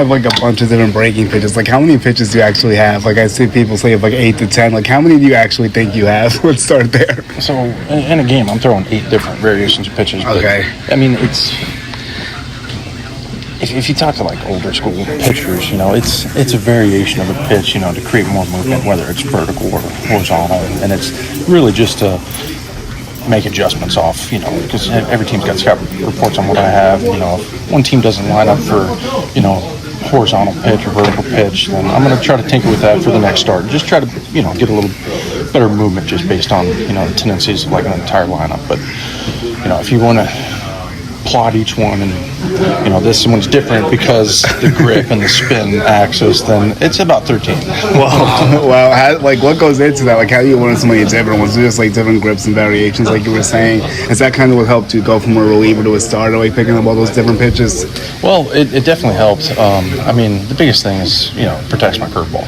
I have like a bunch of different breaking pitches. Like, how many pitches do you actually have? Like, I see people say like 8 to 10. Like, how many do you actually think you have? Let's start there. So in a game, I'm throwing 8 different variations of pitches. Okay. But, I mean, it's if you talk to like older school pitchers, it's a variation of a pitch, to create more movement, whether it's vertical or horizontal, and it's really just to make adjustments off, because every team's got scout reports on what I have. If one team doesn't line up for, horizontal pitch or vertical pitch, then I'm going to try to tinker with that for the next start. Just try to, get a little better movement just based on, the tendencies of like an entire lineup. But, if you want to plot each one and, this one's different because the grip and the spin axis, then it's about 13. Well, what goes into that? Like, how do you learn so many different ones? Just like different grips and variations, like you were saying. Is that kind of what helped you go from a reliever to a starter, like picking up all those different pitches? Well, it definitely helped. The biggest thing is, protects my curveball.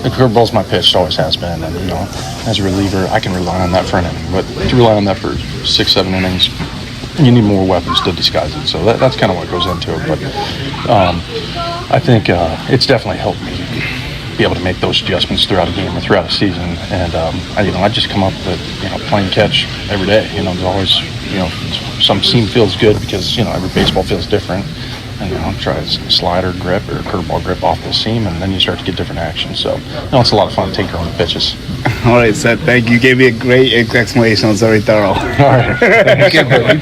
The curveball's my pitch, always has been. And, as a reliever, I can rely on that for an inning. But to rely on that for 6-7 innings, you need more weapons to disguise it. So that's kind of what goes into it. But I think it's definitely helped me be able to make those adjustments throughout a game or throughout a season. And I just come up with playing catch every day. There's always some seam feels good because every baseball feels different. And try a slider grip or curveball grip off the seam, and then you start to get different actions. So it's a lot of fun tinkering with pitches. All right, Seth, thank you. You gave me a great explanation. It was very thorough. All right.